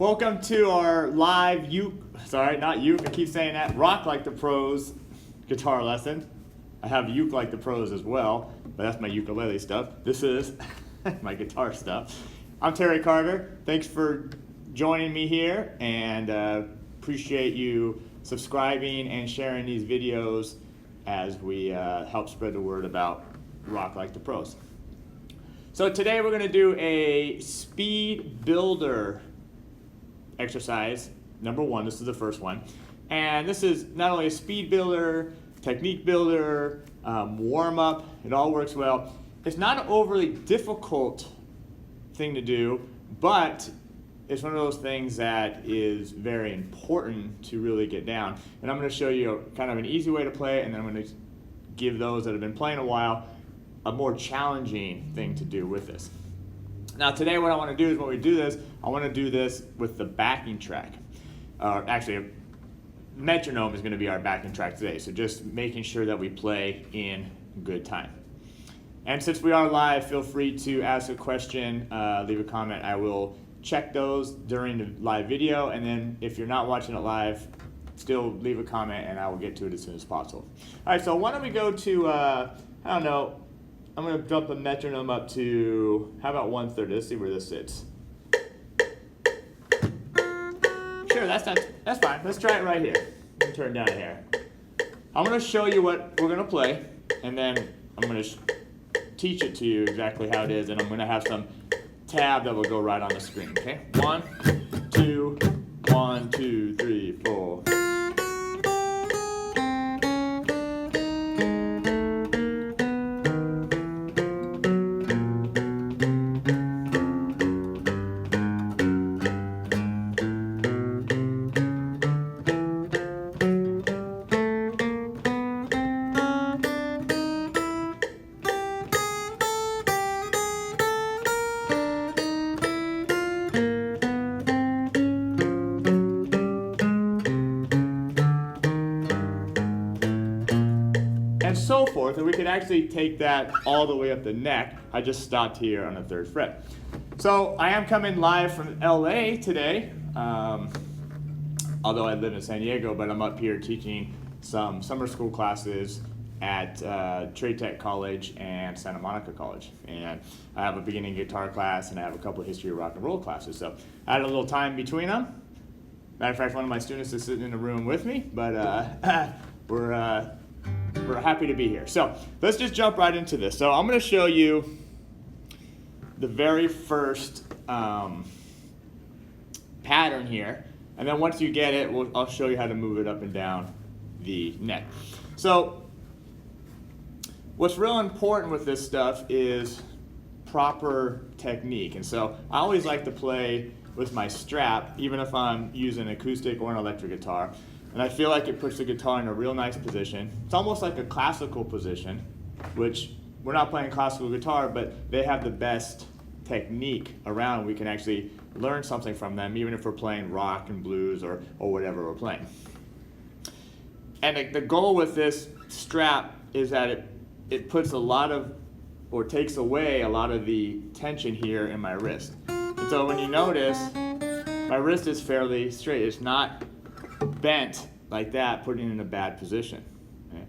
Welcome to our live I keep saying that, Rock Like the Pros guitar lesson. I have Uke Like the Pros as well, but that's my ukulele stuff. This is my guitar stuff. I'm Terry Carter. Thanks for joining me here, and appreciate you subscribing and sharing these videos as we help spread the word about Rock Like the Pros. So today we're going to do a speed builder exercise, number one. This is the first one. And this is not only a speed builder, technique builder, warm up, it all works well. It's not an overly difficult thing to do, but it's one of those things that is very important to really get down. And I'm going to show you kind of an easy way to play it, and then I'm going to give those that have been playing a while a more challenging thing to do with this. Now today what I want to do is when we do this, I want to do this with the backing track. Actually, a metronome is going to be our backing track today, so just making sure that we play in good time. And since we are live, feel free to ask a question, leave a comment. I will check those during the live video, and then if you're not watching it live, still leave a comment and I will get to it as soon as possible. All right, so why don't we go to, I don't know, I'm going to jump the metronome up to, how about 1/3? Let's see where this sits. Sure, that's fine. Let's try it right here. Let me turn down a hair. I'm going to show you what we're going to play, and then I'm going to teach it to you exactly how it is, and I'm going to have some tab that will go right on the screen, okay? 1, 2, 1, 2, 3, 4. And so forth, and we could actually take that all the way up the neck. I just stopped here on the 3rd fret. So I am coming live from LA today, although I live in San Diego, but I'm up here teaching some summer school classes at Trade Tech College and Santa Monica College. And I have a beginning guitar class and I have a couple of history of rock and roll classes. So I had a little time between them. Matter of fact, one of my students is sitting in the room with me, but we're happy to be here. So let's just jump right into this. So I'm going to show you the very first pattern here, and then once you get it, I'll show you how to move it up and down the neck. So what's real important with this stuff is proper technique, and so I always like to play with my strap, even if I'm using an acoustic or an electric guitar. And I feel like it puts the guitar in a real nice position. It's almost like a classical position, which we're not playing classical guitar, but they have the best technique around. We can actually learn something from them, even if we're playing rock and blues or whatever we're playing. And the goal with this strap is that it puts a lot of, or takes away a lot of the tension here in my wrist. And so when you notice, my wrist is fairly straight. It's not bent like that, putting it in a bad position, okay?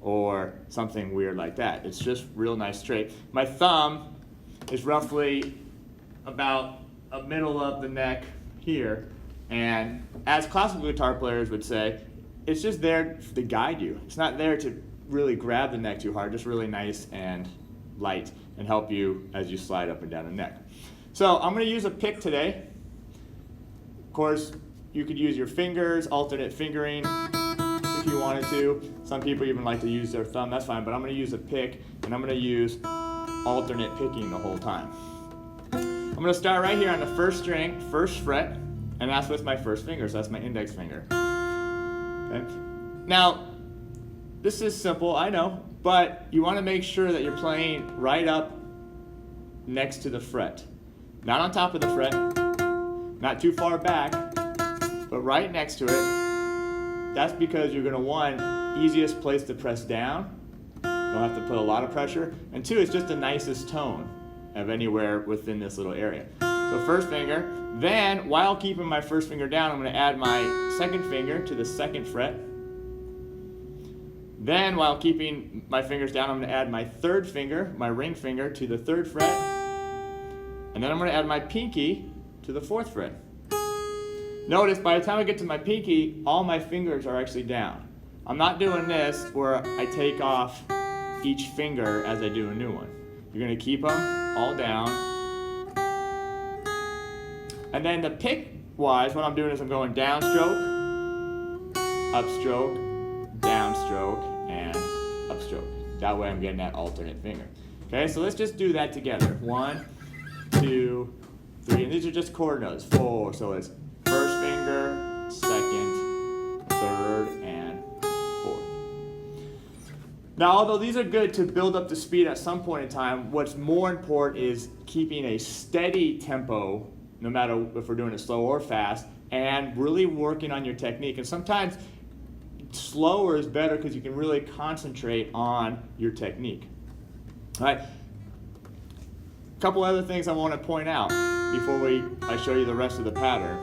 Or something weird like that. It's just real nice straight. My thumb is roughly about a middle of the neck here, and as classical guitar players would say, it's just there to guide you. It's not there to really grab the neck too hard, just really nice and light and help you as you slide up and down the neck. So I'm going to use a pick today. Of course, you could use your fingers, alternate fingering if you wanted to. Some people even like to use their thumb, that's fine, but I'm going to use a pick, and I'm going to use alternate picking the whole time. I'm going to start right here on the 1st string, 1st fret, and that's with my 1st finger, so that's my index finger. Okay? Now, this is simple, I know, but you want to make sure that you're playing right up next to the fret. Not on top of the fret, not too far back, but right next to it. That's because you're going to, 1, easiest place to press down. You don't have to put a lot of pressure. And 2, it's just the nicest tone of anywhere within this little area. So first finger. Then, while keeping my first finger down, I'm going to add my second finger to the second fret. Then, while keeping my fingers down, I'm going to add my third finger, my ring finger, to the third fret. And then I'm going to add my pinky to the fourth fret. Notice, by the time I get to my pinky, all my fingers are actually down. I'm not doing this where I take off each finger as I do a new one. You're going to keep them all down. And then the pick-wise, what I'm doing is I'm going downstroke, upstroke, downstroke, and upstroke. That way I'm getting that alternate finger. Okay, so let's just do that together. 1, 2, 3, and these are just chord notes. 4, so it's first finger, second, third, and fourth. Now, although these are good to build up the speed at some point in time, what's more important is keeping a steady tempo, no matter if we're doing it slow or fast, and really working on your technique. And sometimes slower is better because you can really concentrate on your technique. All right. A couple other things I want to point out before I show you the rest of the pattern.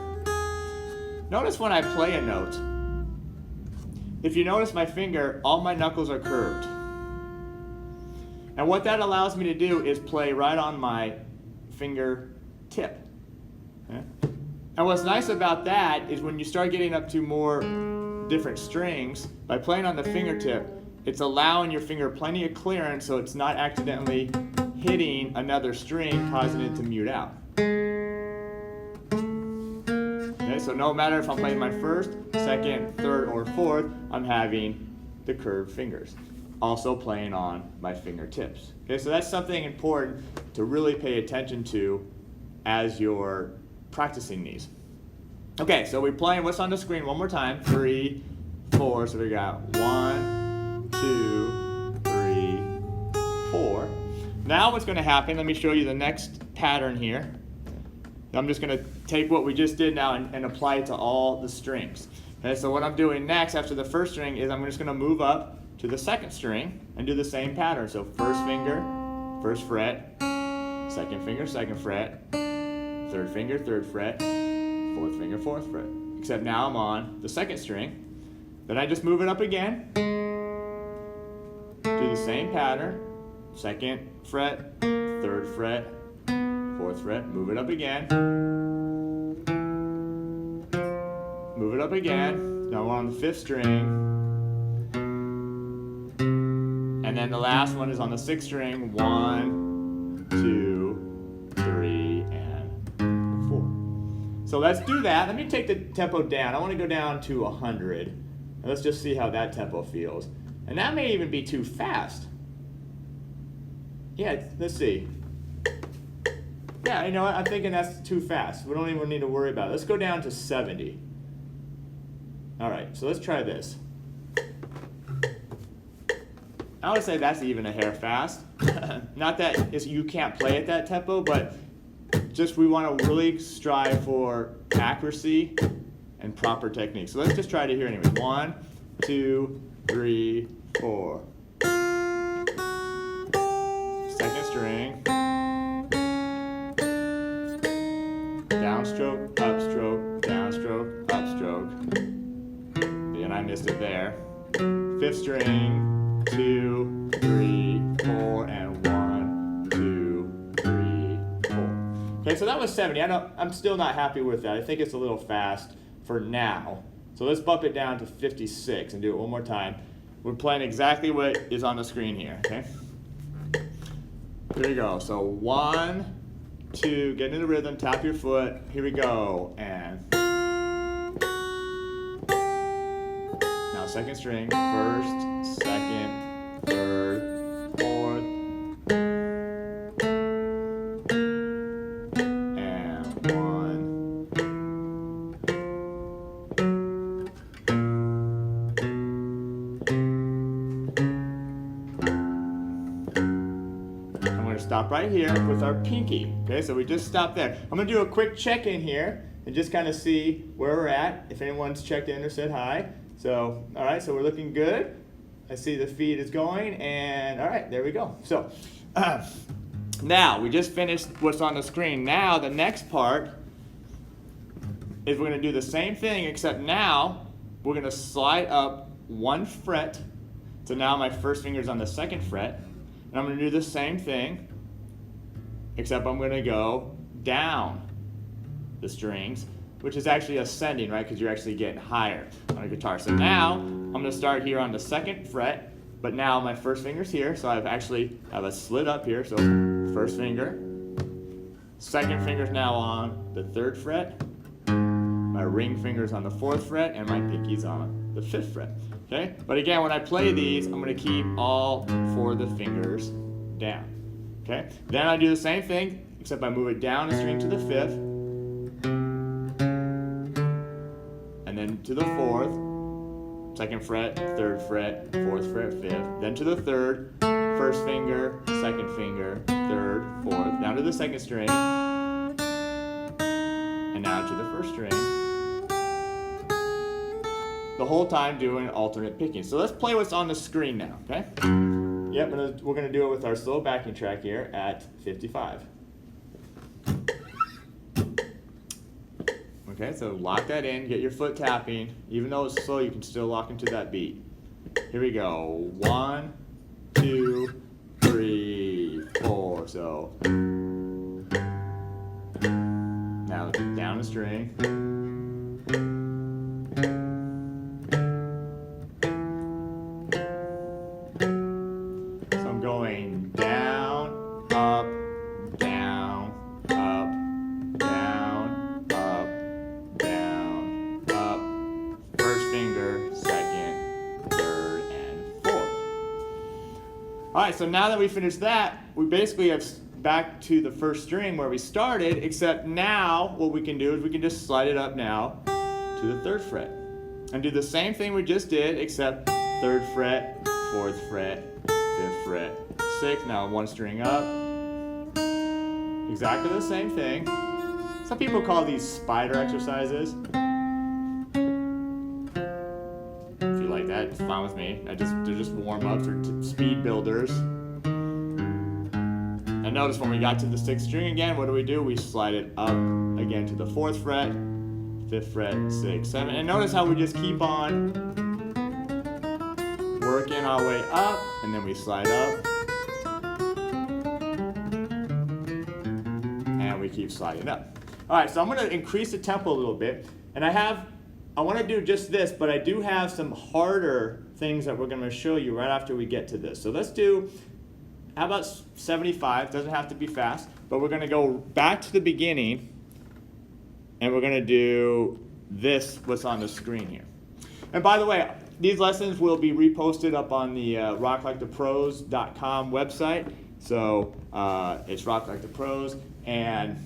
Notice when I play a note, if you notice my finger, all my knuckles are curved. And what that allows me to do is play right on my finger tip. Okay? And what's nice about that is when you start getting up to more different strings, by playing on the fingertip, it's allowing your finger plenty of clearance so it's not accidentally hitting another string, causing it to mute out. Okay, so no matter if I'm playing my first, second, third, or fourth, I'm having the curved fingers. Also playing on my fingertips. Okay, so that's something important to really pay attention to as you're practicing these. Okay, so we're playing what's on the screen one more time. 3, 4. So we got 1, 2, 3, 4. Now what's going to happen, let me show you the next pattern here. I'm just going to take what we just did now and apply it to all the strings. Okay, so what I'm doing next after the first string is I'm just going to move up to the second string and do the same pattern. So first finger, first fret, second finger, second fret, third finger, third fret, fourth finger, fourth fret. Except now I'm on the second string. Then I just move it up again. Do the same pattern. Second fret, third fret, fourth fret, move it up again. Move it up again. Now we're on the fifth string. And then the last one is on the sixth string. 1, 2, 3, and 4. So let's do that. Let me take the tempo down. I want to go down to 100. And let's just see how that tempo feels. And that may even be too fast. Yeah, let's see. Yeah, you know what? I'm thinking that's too fast. We don't even need to worry about it. Let's go down to 70. All right, so let's try this. I would say that's even a hair fast. Not that you can't play at that tempo, but just we want to really strive for accuracy and proper technique. So let's just try it here anyway. 1, 2, 3, 4. Second string. Downstroke, upstroke, downstroke, upstroke. And I missed it there. Fifth string, 2, 3, 4, and 1, 2, 3, 4. Okay, so that was 70. I'm still not happy with that. I think it's a little fast for now. So let's bump it down to 56 and do it one more time. We're playing exactly what is on the screen here, okay? Here we go. So 1, 2, get into the rhythm, tap your foot. Here we go. And now second string, first, second, third, fourth, and 1. Stop right here with our pinky. Okay, so we just stopped there. I'm going to do a quick check-in here and just kind of see where we're at, if anyone's checked in or said hi. So, all right, so we're looking good. I see the feed is going, and all right, there we go. So, Now, we just finished what's on the screen. Now, the next part is we're going to do the same thing, except now we're going to slide up 1 fret. So now my first finger is on the 2nd fret. And I'm going to do the same thing, except I'm going to go down the strings, which is actually ascending, right? Because you're actually getting higher on a guitar. So now I'm going to start here on the 2nd fret, but now my first finger's here, so I've actually have a slit up here. So first finger, 2nd finger's now on the 3rd fret, my ring finger's on the 4th fret, and my pinky's on the 5th fret. Okay? But again, when I play these, I'm going to keep all 4 of the fingers down. Okay? Then I do the same thing, except I move it down a string to the 5th, and then to the 4th, 2nd fret, 3rd fret, 4th fret, 5th, then to the 3rd, 1st finger, 2nd finger, 3rd, 4th, down to the 2nd string, and now to the 1st string. The whole time doing alternate picking. So let's play what's on the screen now, okay? Yep, we're gonna do it with our slow backing track here at 55. Okay, so lock that in, get your foot tapping. Even though it's slow, you can still lock into that beat. Here we go. 1, 2, 3, 4. So now down the string. So I'm going down, up, down, up, down, up, down, up, 1st finger, 2nd, 3rd, and 4th. All right, so now that we finished that, we basically have back to the 1st string where we started, except now what we can do is we can just slide it up now to the 3rd fret and do the same thing we just did, except 3rd fret, 4th fret, 5th fret, 6th, now 1 string up. Exactly the same thing. Some people call these spider exercises. If you like that, it's fine with me. They're just warm-ups or speed builders. And notice when we got to the 6th string again, what do? We slide it up again to the 4th fret, 5th fret, 6th, 7th. And notice how we just keep on working our way up, and then we slide up. And we keep sliding up. All right, so I'm going to increase the tempo a little bit. And I want to do just this, but I do have some harder things that we're going to show you right after we get to this. So let's do, how about 75? Doesn't have to be fast, but we're going to go back to the beginning, and we're going to do this, what's on the screen here. And by the way, these lessons will be reposted up on the rocklikethepros.com website. So it's Rock Like the Pros, and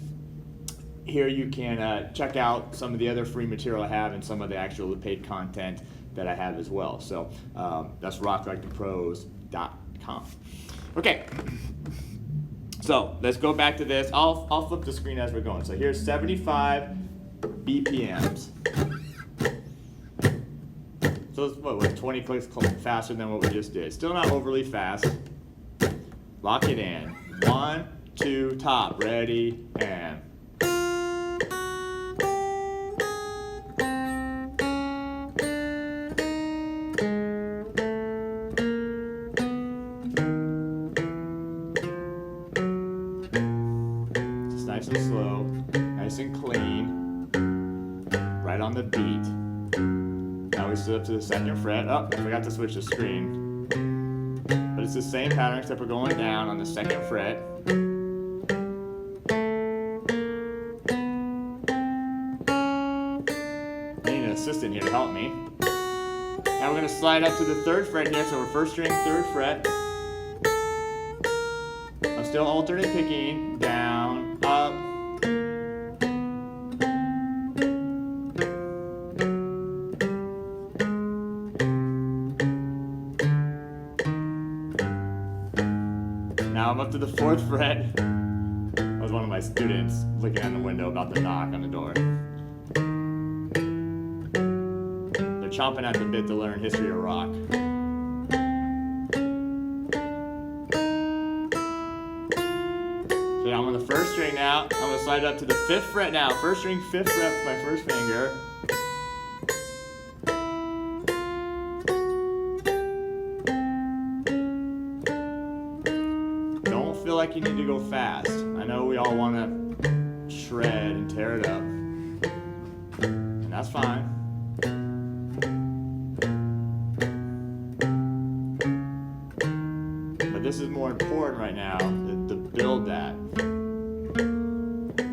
here you can check out some of the other free material I have and some of the actual paid content that I have as well. So that's rocklikethepros.com. Okay, so let's go back to this. I'll flip the screen as we're going. So here's 75 BPMs. So it's what 20 clicks faster than what we just did. Still not overly fast. Lock it in. 1, 2, top. Ready, and. Just nice and slow, nice and clean, right on the beat. Now we sit up to the 2nd fret. Oh, I forgot to switch the screen. But it's the same pattern except we're going down on the 2nd fret. I need an assistant here to help me. Now we're going to slide up to the 3rd fret here, so we're 1st string, 3rd fret. I'm still alternate picking, down, up. Now I'm up to the 4th fret. That was one of my students looking out the window about to knock on the door. They're chomping at the bit to learn history of rock. string now. I'm going to slide it up to the 5th fret now. 1st string, 5th fret with my 1st finger. Don't feel like you need to go fast. I know we all want to shred and tear it up. And that's fine. But this is more important right now to build that.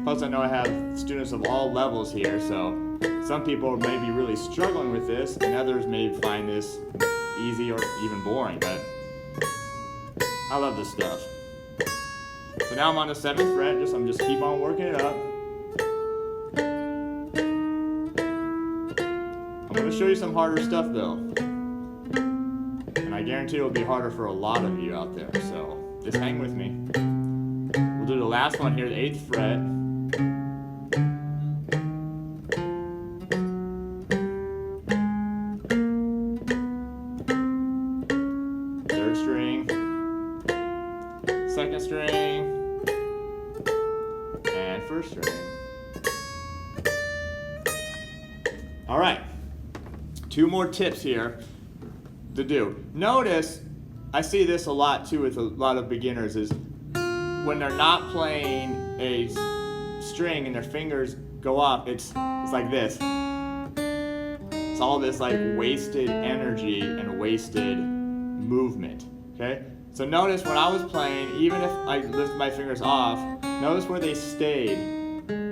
Plus, I know I have students of all levels here, so some people may be really struggling with this, and others may find this easy or even boring, but I love this stuff. So now I'm on the 7th fret, I'm just keep on working it up. I'm going to show you some harder stuff though. And I guarantee it will be harder for a lot of you out there, so just hang with me. We'll do the last one here, the 8th fret. Third string, 2nd string, and 1st string. All right, 2 more tips here to do. Notice, I see this a lot too with a lot of beginners, is when they're not playing a string and their fingers go up, it's like this. It's all this like wasted energy and wasted movement, okay? So notice when I was playing, even if I lift my fingers off, notice where they stayed,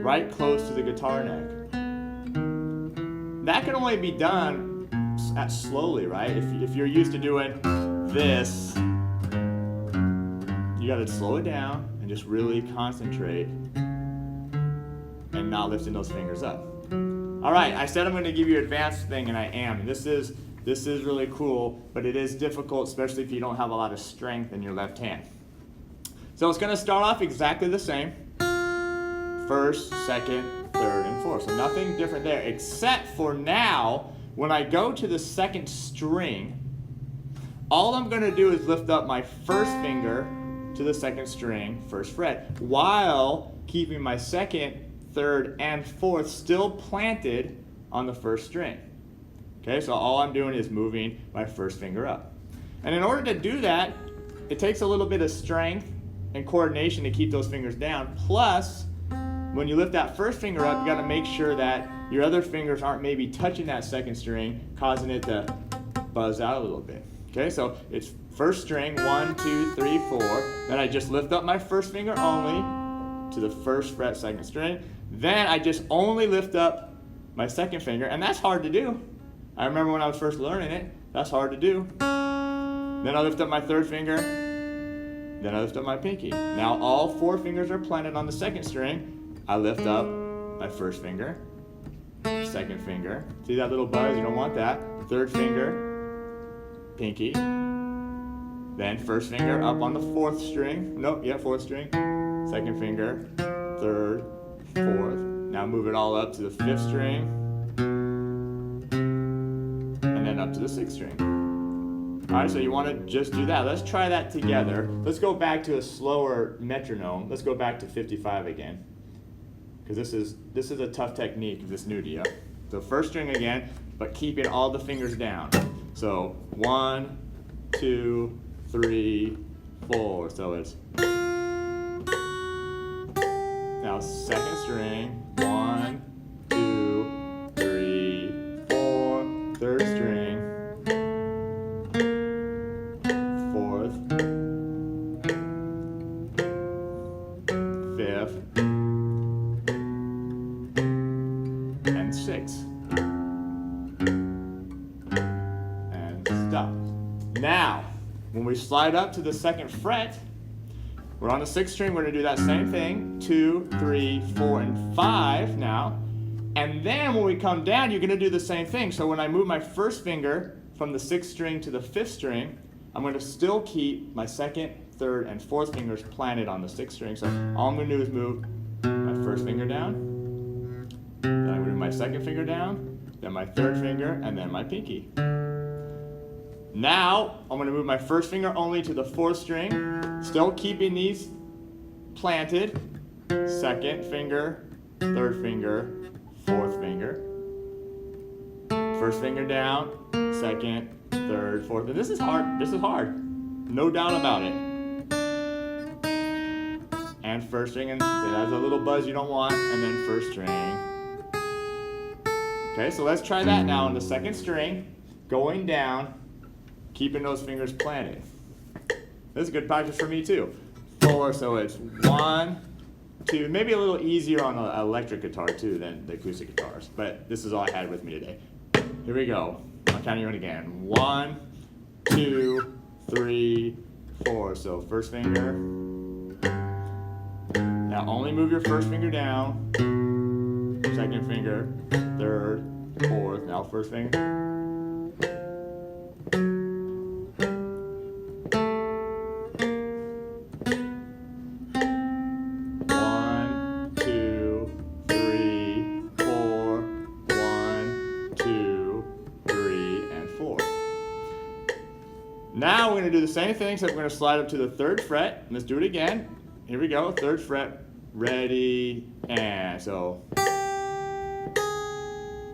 right close to the guitar neck. That can only be done slowly, right? If you're used to doing this, you gotta slow it down and just really concentrate and not lifting those fingers up. All right, I said I'm gonna give you an advanced thing, and I am. And this is really cool, but it is difficult, especially if you don't have a lot of strength in your left hand. So it's gonna start off exactly the same. 1st, 2nd, 3rd, and 4th. So nothing different there, except for now, when I go to the 2nd string, all I'm gonna do is lift up my 1st finger to the 2nd string, 1st fret, while keeping my 2nd, 3rd, and 4th still planted on the 1st string. Okay, so all I'm doing is moving my 1st finger up. And in order to do that, it takes a little bit of strength and coordination to keep those fingers down. Plus, when you lift that 1st finger up, you gotta make sure that your other fingers aren't maybe touching that 2nd string, causing it to buzz out a little bit. Okay, so it's 1st string, 1, 2, 3, 4. Then I just lift up my 1st finger only to the 1st fret, 2nd string. Then I just only lift up my 2nd finger, and that's hard to do. I remember when I was first learning it, that's hard to do. Then I lift up my 3rd finger, then I lift up my pinky. Now all 4 fingers are planted on the 2nd string. I lift up my 1st finger, 2nd finger. See that little buzz? You don't want that. 3rd finger, pinky. Then 1st finger up on the 4th string. Nope, yeah, 4th string. 2nd finger, 3rd, 4th. Now move it all up to the 5th string. And then up to the 6th string. All right, so you want to just do that. Let's try that together. Let's go back to a slower metronome. Let's go back to 55 again. Because this is a tough technique if it's new to you. So 1st string again, but keeping all the fingers down. So 1, 2, 3, 4. So it's now 2nd string. 1, 2, 3, 4. 3rd string. 4th. 5th. And 6th. And stop. Now, when we slide up to the 2nd fret, we're on the 6th string, we're going to do that same thing. 2, 3, 4, and 5 now. And then when we come down, you're going to do the same thing. So when I move my 1st finger from the 6th string to the 5th string, I'm going to still keep my 2nd, 3rd, and 4th fingers planted on the 6th string. So all I'm going to do is move my 1st finger down, then I'm going to move my 2nd finger down, then my 3rd finger, and then my pinky. Now, I'm going to move my 1st finger only to the 4th string, still keeping these planted, second finger, third finger, fourth finger. First finger down, second, third, fourth. And this is hard. This is hard. No doubt about it. And first string, and it has a little buzz you don't want, and then first string. Okay, so let's try that now on the second string, going down, keeping those fingers planted. This is good practice for me too. 4, so it's 1, 2, maybe a little easier on the electric guitar too than the acoustic guitars, but this is all I had with me today. Here we go. I'm counting it again. 1, 2, 3, 4. So first finger. Now only move your first finger down. Second finger, third, fourth. Now first finger. 1, 2, 3, 4. 1, 2, 3, and 4. Now we're going to do the same thing, except we're going to slide up to the 3rd fret. Let's do it again. Here we go, 3rd fret. Ready, and so.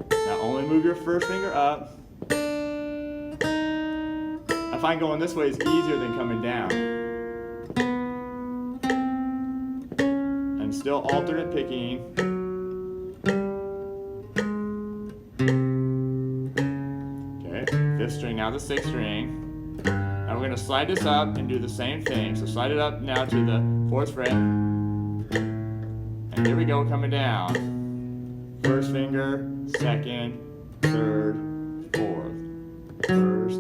Now only move your first finger up. I find going this way is easier than coming down. And still alternate picking. Okay, 5th string, now the 6th string. Now we're going to slide this up and do the same thing. So slide it up now to the 4th fret. And here we go, coming down. First finger, second, third, fourth. First.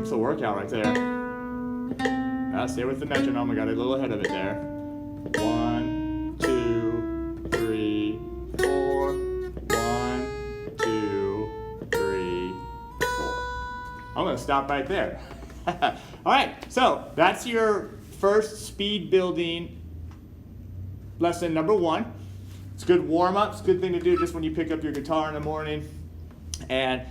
It's a workout right there. Stay with the metronome, we got a little ahead of it there. 1, 2, 3, 4. 1, 2, 3, 4. I'm gonna stop right there. All right, so that's your first speed building lesson number 1. It's a good warm up. It's a good thing to do just when you pick up your guitar in the morning. And,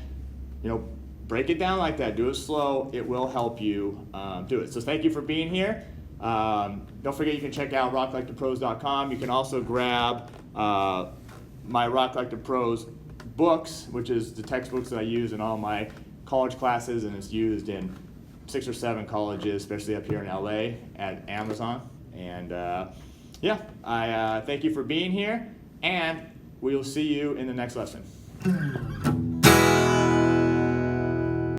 break it down like that. Do it slow. It will help you do it. So thank you for being here. Don't forget you can check out rocklikethepros.com. You can also grab my Rock Like the Pros books, which is the textbooks that I use in all my college classes, and it's used in 6 or 7 colleges, especially up here in LA at Amazon. And I thank you for being here, and we'll see you in the next lesson.